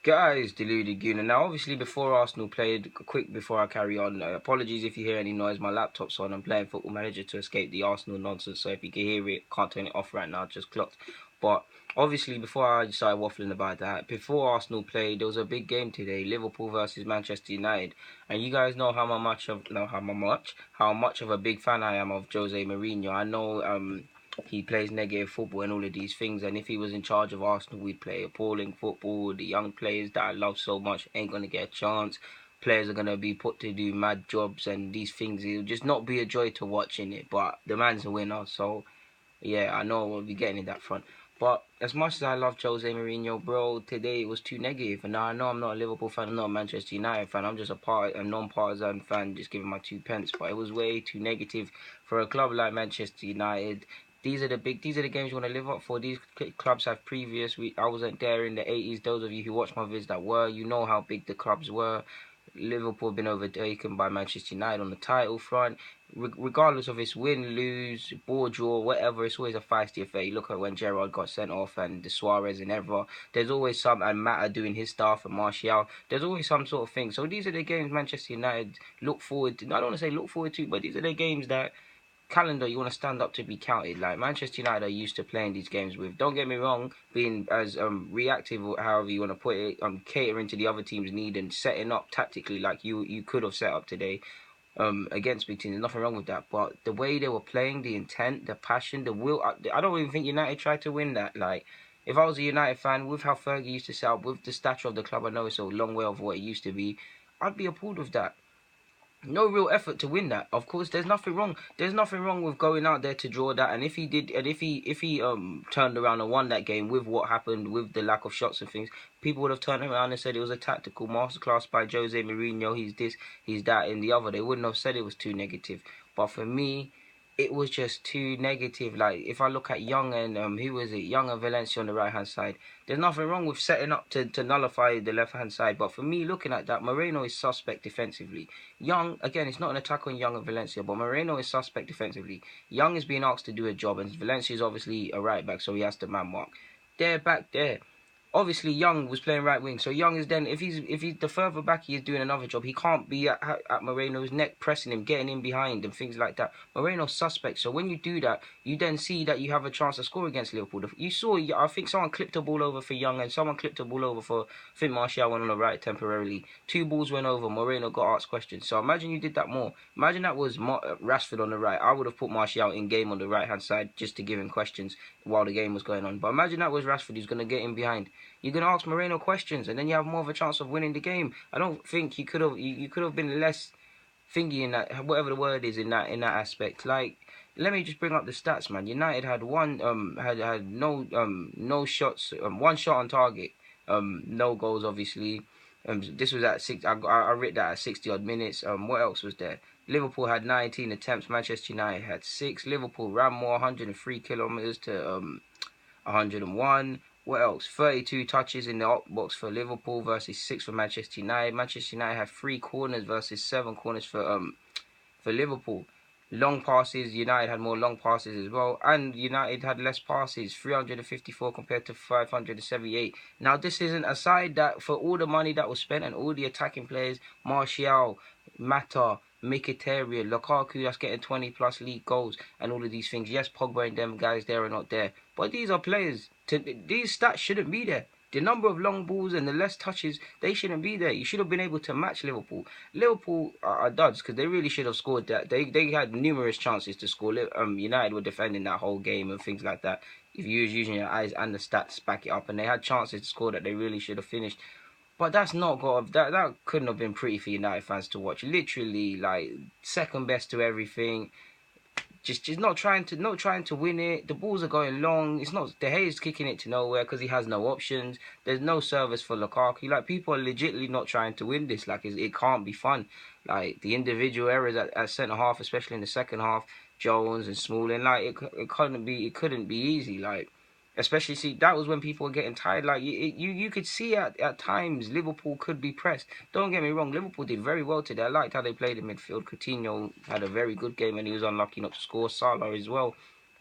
Guys, deluded Gooner. Now, obviously, before Arsenal played, quick before I carry on, apologies if you hear any noise. My laptop's on. I'm playing Football Manager to escape the Arsenal nonsense. So if you can hear it, can't turn it off right now. Just clocked. But obviously, before I started waffling about that, before Arsenal played, there was a big game today: Liverpool versus Manchester United. And you guys know how much of a big fan I am of Jose Mourinho. I know he plays negative football and all of these things, and if he was in charge of Arsenal, we'd play appalling football. The young players that I love so much ain't going to get a chance. Players are going to be put to do mad jobs and these things. It'll just not be a joy to watch in it, but the man's a winner, so yeah, I know we'll be getting in that front. But as much as I love Jose Mourinho, bro, today it was too negative. And now I know I'm not a Liverpool fan, I'm not a Manchester United fan. I'm just a non-partisan fan, just giving my 2 pence. But it was way too negative for a club like Manchester United. These are the games you want to live up for. These clubs have previous. I wasn't there in the 80s. Those of you who watched my vids that were, you know how big the clubs were. Liverpool have been overtaken by Manchester United on the title front. Regardless of its win, lose, ball draw, whatever, it's always a feisty affair. You look at when Gerrard got sent off and the Suarez and ever. There's always some, and Mata doing his stuff and Martial. There's always some sort of thing. So these are the games Manchester United look forward to. I don't want to say look forward to, but these are the games that calendar you want to stand up to be counted. Like Manchester United are used to playing these games with, don't get me wrong, being as reactive or however you want to put it, catering to the other team's need and setting up tactically like you could have set up today against big teams. There's nothing wrong with that, but the way they were playing, the intent, the passion, the will, I don't even think United tried to win that. Like, if I was a United fan, with how Fergie used to set up, with the stature of the club, I know it's a long way off what it used to be, I'd be appalled with that. No real effort to win that. Of course, there's nothing wrong. There's nothing wrong with going out there to draw that. And if he did, and if he turned around and won that game with what happened with the lack of shots and things, people would have turned around and said it was a tactical masterclass by Jose Mourinho. He's this, he's that, and the other. They wouldn't have said it was too negative. But for me, it was just too negative. Like, if I look at Young and who was it? Young and Valencia on the right hand side. There's nothing wrong with setting up to nullify the left hand side. But for me, looking at that, Moreno is suspect defensively. Young, again, it's not an attack on Young and Valencia, but Moreno is suspect defensively. Young is being asked to do a job, and Valencia is obviously a right back, so he has to man mark. They're back there. Obviously, Young was playing right wing, so Young is then, if he's the further back he is doing another job, he can't be at Moreno's neck, pressing him, getting in behind and things like that. Moreno's suspect, so when you do that, you then see that you have a chance to score against Liverpool. You saw, I think someone clipped a ball over for Young and someone clipped a ball over for, I think Martial went on the right temporarily. 2 balls went over, Moreno got asked questions. So imagine you did that more. Imagine that was Rashford on the right. I would have put Martial in game on the right hand side just to give him questions while the game was going on. But imagine that was Rashford who's going to get in behind. You're going to ask Moreno questions, and then you have more of a chance of winning the game. I don't think you could have been less thingy in that, whatever the word is, in that aspect. Like, let me just bring up the stats, man. United had no shots, 1 shot on target, no goals, obviously. This was at 6. I read that at 60 odd minutes. What else was there? Liverpool had 19 attempts. Manchester United had 6. Liverpool ran more, 103 kilometers to 101. What else? 32 touches in the up box for Liverpool versus 6 for Manchester United. Manchester United had 3 corners versus 7 corners for Liverpool. Long passes, United had more long passes as well. And United had less passes, 354 compared to 578. Now, this isn't a side that, for all the money that was spent and all the attacking players, Martial, Mata, Mkhitaryan, Lukaku, that's getting 20 plus league goals and all of these things. Yes, Pogba and them guys there are not there, but these are players. These stats shouldn't be there. The number of long balls and the less touches, they shouldn't be there. You should have been able to match Liverpool. Liverpool are duds because they really should have scored that. They had numerous chances to score. United were defending that whole game and things like that. If you was using your eyes and the stats back it up, and they had chances to score that they really should have finished. But that's not got that couldn't have been pretty for United fans to watch. Literally, like, second best to everything. Just not trying to win it. The balls are going long. It's not De Gea's kicking it to nowhere because he has no options. There's no service for Lukaku. Like, people are legitimately not trying to win this. Like, it can't be fun. Like, the individual errors at centre half, especially in the second half, Jones and Smalling, like, it couldn't be easy. Like, especially, see, that was when people were getting tired. Like, you could see at times Liverpool could be pressed. Don't get me wrong, Liverpool did very well today. I liked how they played in midfield. Coutinho had a very good game and he was unlucky not to score. Salah as well.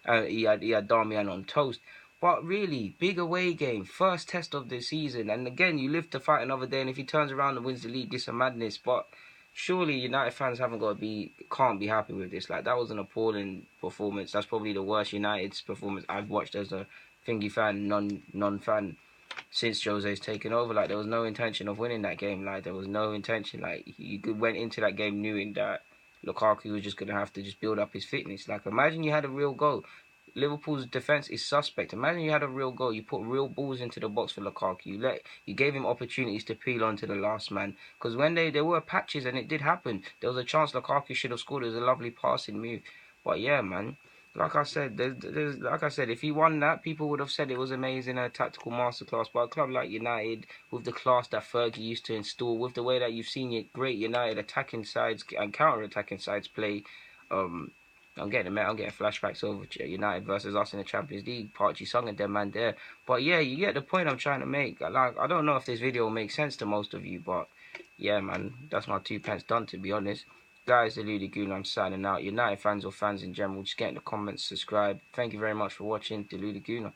He had Darmian on toast. But really, big away game, first test of the season, and again, you live to fight another day. And if he turns around and wins the league, this is madness. But surely United fans can't be happy with this. Like, that was an appalling performance. That's probably the worst United's performance I've watched as a thingy fan, non-fan, since Jose's taken over. Like, there was no intention of winning that game. Like, there was no intention. Like, you went into that game knowing that Lukaku was just going to have to just build up his fitness. Like, imagine you had a real goal. Liverpool's defense is suspect. Imagine you had a real goal. You put real balls into the box for Lukaku. You gave him opportunities to peel onto the last man. Because when there were patches and it did happen, there was a chance Lukaku should have scored. It was a lovely passing move. But yeah, man. Like I said, if he won that, people would have said it was amazing, a tactical masterclass. But a club like United, with the class that Fergie used to install, with the way that you've seen your great United attacking sides and counter-attacking sides play, I'm getting flashbacks over United versus us in the Champions League. Park Ji-sung and them man there. But yeah, you get the point I'm trying to make. Like, I don't know if this video will make sense to most of you, but yeah, man, that's my 2 pence done, to be honest. Guys, the Ludi Goon, I'm signing out. United fans or fans in general, just get in the comments, subscribe. Thank you very much for watching. The Ludi Gooner.